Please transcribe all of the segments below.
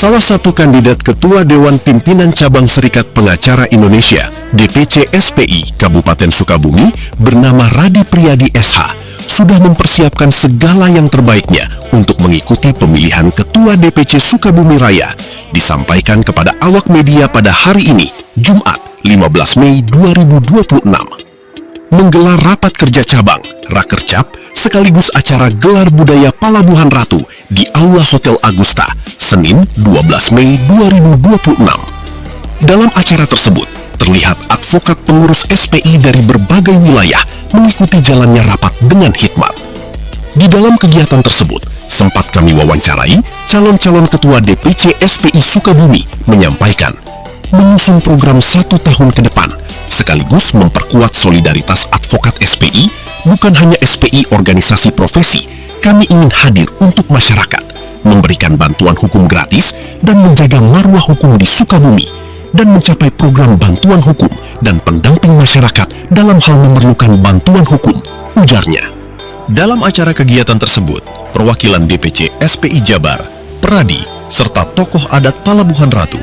Salah satu kandidat Ketua Dewan Pimpinan Cabang Serikat Pengacara Indonesia, DPC SPI Kabupaten Sukabumi, bernama Radi Priadi SH, sudah mempersiapkan segala yang terbaiknya untuk mengikuti pemilihan Ketua DPC Sukabumi Raya, disampaikan kepada awak media pada hari ini, Jumat 15 Mei 2026. Menggelar rapat kerja cabang, Rakercap, sekaligus acara gelar budaya Palabuhan Ratu di Aula Hotel Agusta, Senin 12 Mei 2026. Dalam acara tersebut, terlihat advokat pengurus SPI dari berbagai wilayah mengikuti jalannya rapat dengan hikmat. Di dalam kegiatan tersebut, sempat kami wawancarai calon-calon ketua DPC SPI Sukabumi menyampaikan, mengusung program 1 tahun ke depan, sekaligus memperkuat solidaritas advokat SPI, bukan hanya SPI organisasi profesi, kami ingin hadir untuk masyarakat, memberikan bantuan hukum gratis dan menjaga marwah hukum di Sukabumi, dan mencapai program bantuan hukum dan pendamping masyarakat dalam hal memerlukan bantuan hukum, ujarnya. Dalam acara kegiatan tersebut, perwakilan DPC SPI Jabar, Peradi, serta tokoh adat Palabuhan Ratu.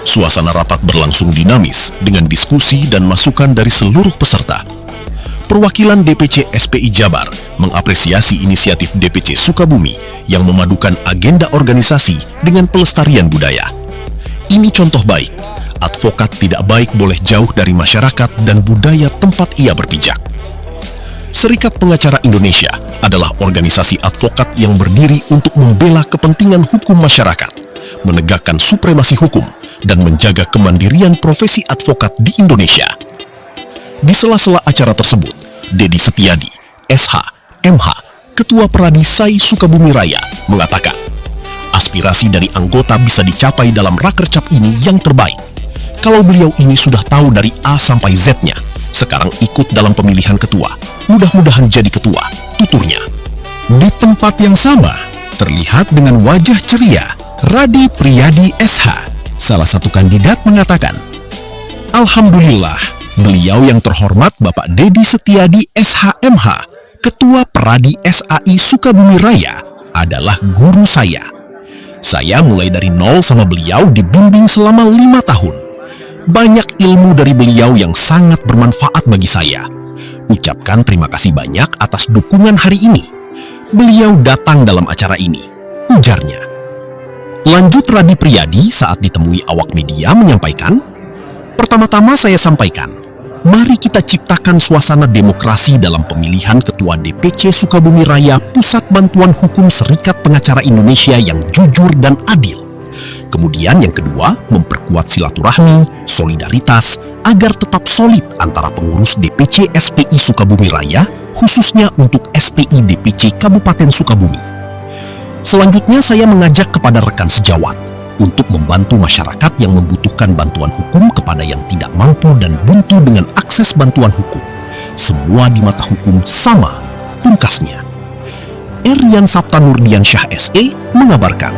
Suasana rapat berlangsung dinamis dengan diskusi dan masukan dari seluruh peserta. Perwakilan DPC SPI Jabar mengapresiasi inisiatif DPC Sukabumi yang memadukan agenda organisasi dengan pelestarian budaya. Ini contoh baik, advokat tidak baik boleh jauh dari masyarakat dan budaya tempat ia berpijak. Serikat Pengacara Indonesia adalah organisasi advokat yang berdiri untuk membela kepentingan hukum masyarakat, menegakkan supremasi hukum, dan menjaga kemandirian profesi advokat di Indonesia. Di sela-sela acara tersebut, Dedi Setiadi, SH, MH, Ketua Peradi SAI Sukabumi Raya, mengatakan, aspirasi dari anggota bisa dicapai dalam Rakercap ini yang terbaik. Kalau beliau ini sudah tahu dari A sampai Z-nya, sekarang ikut dalam pemilihan ketua, mudah-mudahan jadi ketua, tuturnya. Di tempat yang sama, terlihat dengan wajah ceria, Radi Priadi SH, salah satu kandidat, mengatakan, alhamdulillah, beliau yang terhormat Bapak Dedi Setiadi SHMH, Ketua Peradi SAI Sukabumi Raya, adalah guru saya. Saya mulai dari nol sama beliau dibimbing selama 5 tahun. Banyak ilmu dari beliau yang sangat bermanfaat bagi saya. Ucapkan terima kasih banyak atas dukungan hari ini. Beliau datang dalam acara ini, ujarnya. Lanjut Radi Priadi saat ditemui awak media menyampaikan, pertama-tama saya sampaikan, mari kita ciptakan suasana demokrasi dalam pemilihan Ketua DPC Sukabumi Raya Pusat Bantuan Hukum Serikat Pengacara Indonesia yang jujur dan adil. Kemudian yang kedua, memperkuat silaturahmi, solidaritas, agar tetap solid antara pengurus DPC SPI Sukabumi Raya, khususnya untuk SPI DPC Kabupaten Sukabumi. Selanjutnya saya mengajak kepada rekan sejawat untuk membantu masyarakat yang membutuhkan bantuan hukum kepada yang tidak mampu dan buntu dengan akses bantuan hukum. Semua di mata hukum sama, pungkasnya. Rian Sabta Nurdian Syah SE mengabarkan.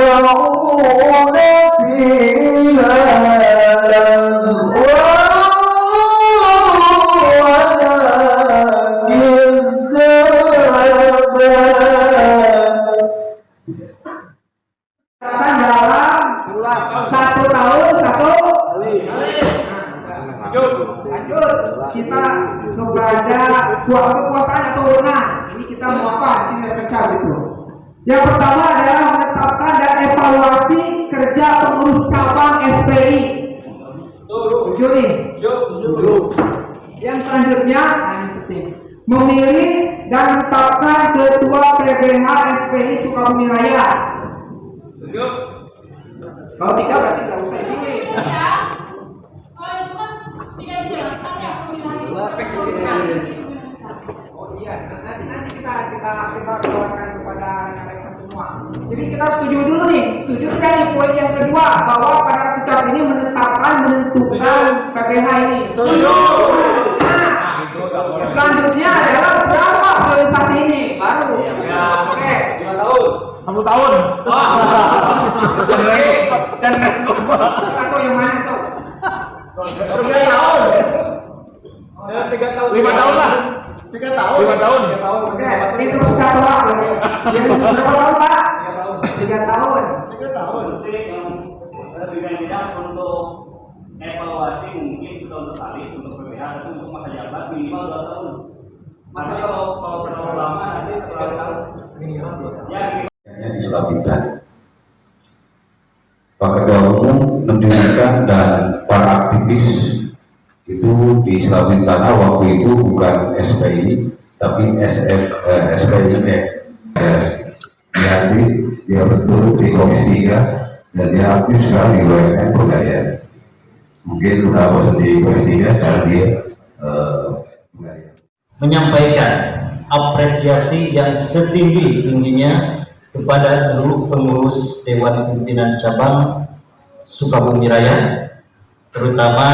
يسمعون فيها لغوا ولا كذابا. Dalam 1 tahun 1 lanjut kita belajar buah kekuasaan atau wewenang. Ini kita mau apa? Ini spesial gitu. Yang pertama adalah menetapkan dan evaluasi kerja pengurus cabang SPI. Tujuh nih. Yang selanjutnya, ini penting, memilih dan menetapkan ketua PBH SPI Sukabumi Raya. Kalau tidak berarti nggak usah ini. Oh iya, nanti kita keluarkan kepada mereka semua. Jadi kita setuju dulu nih, setuju tidak nih poin yang kedua bahwa pada ucap ini menentukan PPH ini. Setuju. Nah, selanjutnya adalah berapa priorisasi ini baru. Oke, 2 tahun. 10 tahun. Dan atau yang mana tuh? 3 tahun. 3 tahun. 5 tahun lah. 3 tahun. 5 tahun. Oke, ini terus satu Pak. Berapa tahun Pak? 3 tahun. 3 tahun. Tidak untuk evaluasi mungkin setahun sekali untuk PPH, tapi untuk masa jabat minimal 2 tahun. Masa kalau terlalu lama nanti terlalu tahun minimal 2 tahun. Ya, di Selabintan. Pak Ketua Umum mendirikan dan para aktivis itu di Selabintan waktu itu bukan SPI tapi SPI. Jadi dia betul di Komisi 3 dan dia aktif sekarang di BUMN Pegadaian. Mungkin sudah bosan di Komisi 3, sekarang dia Pegadaian. Menyampaikan apresiasi yang setinggi-tingginya kepada seluruh pengurus Dewan Pimpinan Cabang Sukabumi Raya, terutama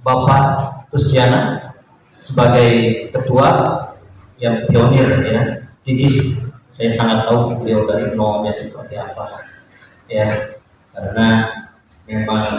Bapak Tusiana sebagai ketua yang pionir ya, gigih. Saya sangat tahu beliau dari nolnya seperti apa ya, karena memang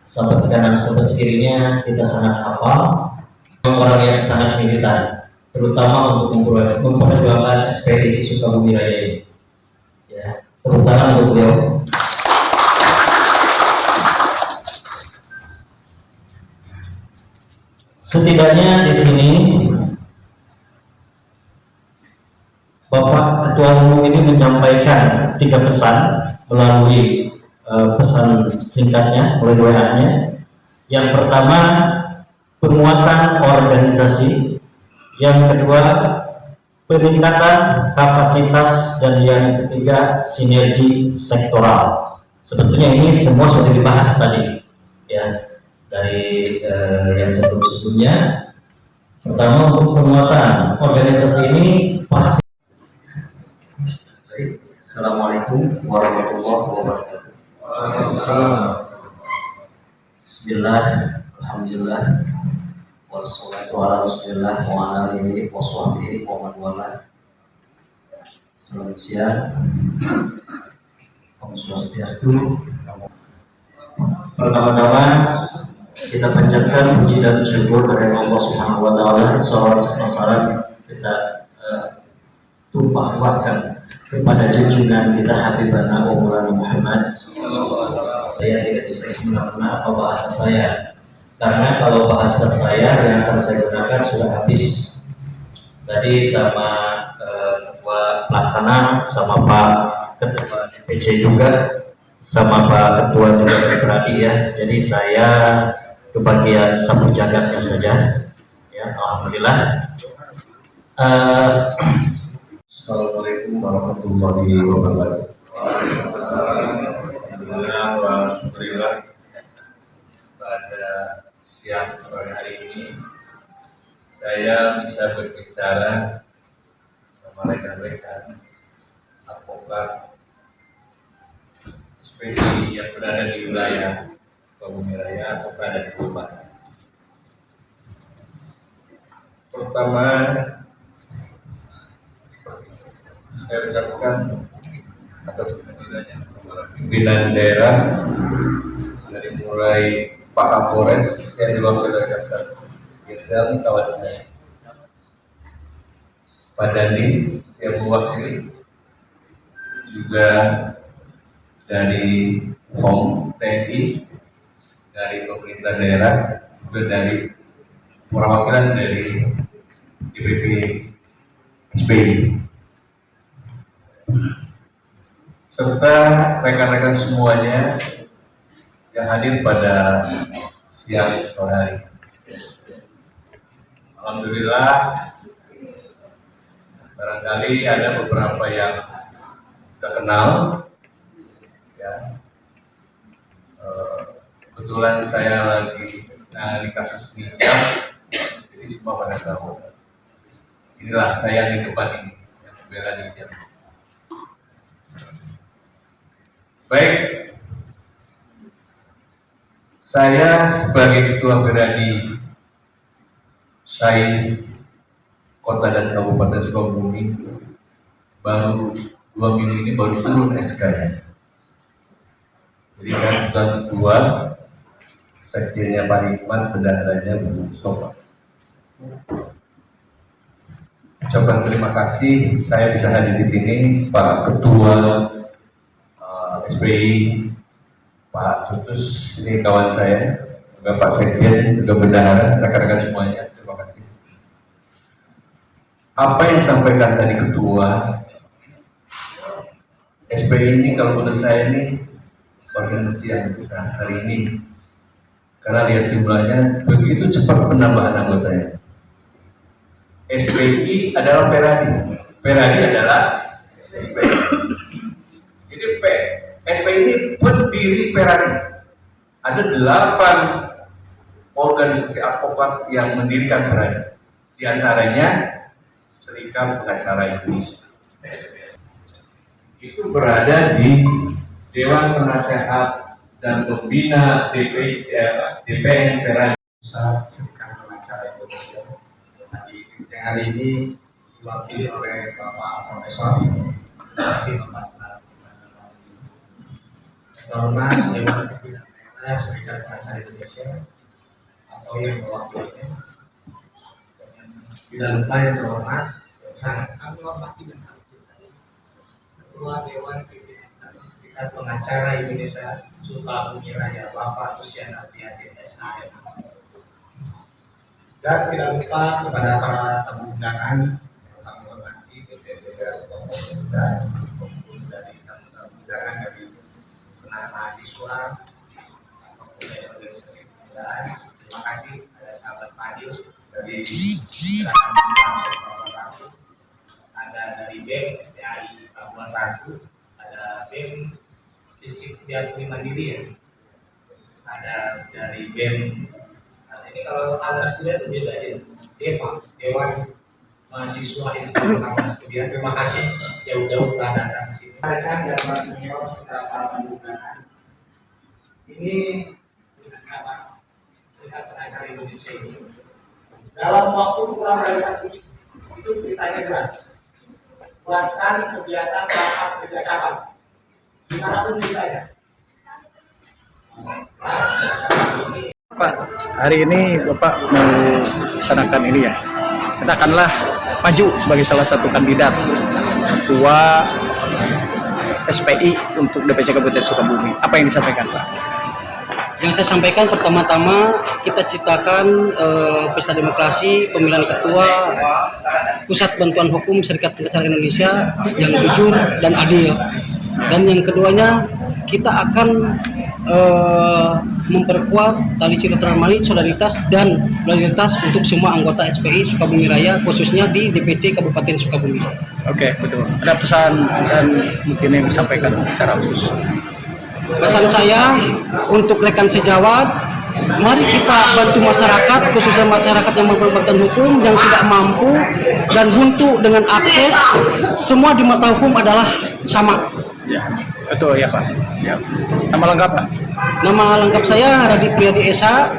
sahabat kanan sahabat kirinya kita sangat hafal, orang yang sangat militan, terutama untuk memperjuangkan SPI Sukabumi Raya ini ya, terutama untuk beliau. Setidaknya di sini Bapak Ketua Umum ini menyampaikan 3 pesan melalui pesan singkatnya melalui WA-nya. Yang pertama, penguatan organisasi. Yang kedua, peningkatan kapasitas, dan yang ketiga, sinergi sektoral. Sebetulnya ini semua sudah dibahas tadi ya dari yang sebelum-sebelumnya. Pertama, untuk penguatan organisasi ini pasti. Assalamualaikum warahmatullahi wabarakatuh. Bismillah, alhamdulillah, wassalatu ala rasulillah wa ala alihi wa sahbihi wa man wala. Selamat siang. Om Swastiastu. Pertama-tama kita panjatkan puji dan syukur kepada Allah Subhanahu wa taala. Salawat serta salam kita tumpahkan kepada junjungan kita Habibana Maulana Muhammad. Saya tidak bisa semena-mena apa bahasa saya, karena kalau bahasa saya yang akan saya gunakan sudah habis tadi sama ketua pelaksana, sama Pak Ketua DPC juga, sama Pak Ketua juga pribadi ya. Jadi saya kebagian sapu jagatnya saja ya, alhamdulillah. Assalamualaikum warahmatullahi wabarakatuh. Alhamdulillah, pada siang sore hari ini saya bisa berbicara sama rekan-rekan advokat SPI yang berada di wilayah Sukabumi Raya atau berada di kabupaten. Pertama, Saya ucapkan atas kehadirannya pimpinan daerah dari mulai Pak Kapolres yang diwakili oleh Kasat Jenderal kawan saya, Pak Dandi yang mewakili, juga dari POM TNI, dari pemerintah daerah, juga dari perwakilan dari DPP SPI, serta rekan-rekan semuanya yang hadir pada siang sore hari. Alhamdulillah, barangkali ada beberapa yang sudah kenal, ya. Kebetulan saya lagi di kasus hijab, jadi semua pada tahu. Inilah saya di depan ini yang membela hijab. Baik, saya sebagai Ketua Berani SAI Kota dan Kabupaten Sukabumi baru 2 minggu ini baru turun SK-nya. Jadi kan keputusan kedua, sekjennya Pak Hikmat, bendaharanya Bu Sofa. Ucapan terima kasih saya bisa hadir di sini, Pak Ketua SPI, Pak Tutus, ini kawan saya, juga Pak Sekjen, juga bendahara, rekan-rekan semuanya, terima kasih. Apa yang disampaikan tadi Ketua, SPI ini kalau menurut saya ini organisasi yang besar hari ini, karena lihat jumlahnya begitu cepat penambahan anggotanya. SPI adalah Peradi, Peradi adalah SPI. Jadi SPI ini pendiri Peradi. Ada 8 organisasi advokat yang mendirikan Peradi. Di antaranya Serikat Pengacara Indonesia. Itu berada di Dewan Penasehat dan Pembina DPN Peradi. Pusat Serikat Pengacara Indonesia. Hari ini diwakili oleh Bapak Profesor. Terima kasih Bapak. Terhormat Dewan Pimpinan Daerah Serikat Pengacara Indonesia atau yang mewakilinya. Tidak lupa yang terhormat, sangat kami hormati dan kami cintai Ketua Dewan Pimpinan Daerah Serikat Pengacara Indonesia Sukabumi Raya Bapak Usian Apriadi SHM. Dan tidak lupa kepada para tamu undangan yang kami hormati, dan dari tamu undangan dari senat mahasiswa ataupun dari organisasi kebudayaan. Terima kasih ada sahabat Fadil dari Gerakan Pembangunan Ratu, ada dari BEM STAI Pelabuhan Ratu, ada BEM Sisip Diakuni Mandiri ya, ada dari BEM. Ini kalau Almas Kuliah itu beda ya, Dewan Mahasiswa Institut Almas Kuliah. Terima kasih jauh-jauh telah datang ke sini. Rekan dan para senior serta para tamu undangan. Ini Serikat Pengacara Indonesia ini dalam waktu kurang dari 1 minggu itu beritanya jelas. Buatkan kegiatan rapat kerja cabang dimanapun beritanya. Pak, hari ini Bapak melaksanakan ini ya, katakanlah maju sebagai salah satu kandidat Ketua SPI untuk DPC Kabupaten Sukabumi. Apa yang disampaikan Pak? Yang saya sampaikan pertama-tama kita ciptakan pesta demokrasi pemilihan ketua Pusat Bantuan Hukum Serikat Pengacara Indonesia yang jujur dan adil. Dan yang keduanya kita akan memperkuat tali silaturahmi, solidaritas dan loyalitas untuk semua anggota SPI Sukabumi Raya, khususnya di DPC Kabupaten Sukabumi. Oke, betul. Ada pesan dan mungkin yang disampaikan secara khusus. Pesan saya untuk rekan sejawat, mari kita bantu masyarakat, khususnya masyarakat yang memperbuatan hukum yang tidak mampu dan buntu dengan akses. Semua di mata hukum adalah sama. Ya, betul ya Pak. Siap. Nama lengkap Pak? Nama lengkap saya Radi Priadi Esa.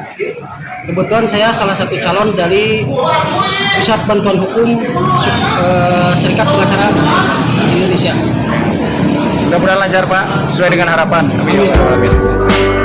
Kebetulan saya salah satu calon dari Pusat Bantuan Hukum Serikat Pengacara Indonesia. Mudah-mudahan lancar Pak, sesuai dengan harapan. Amin.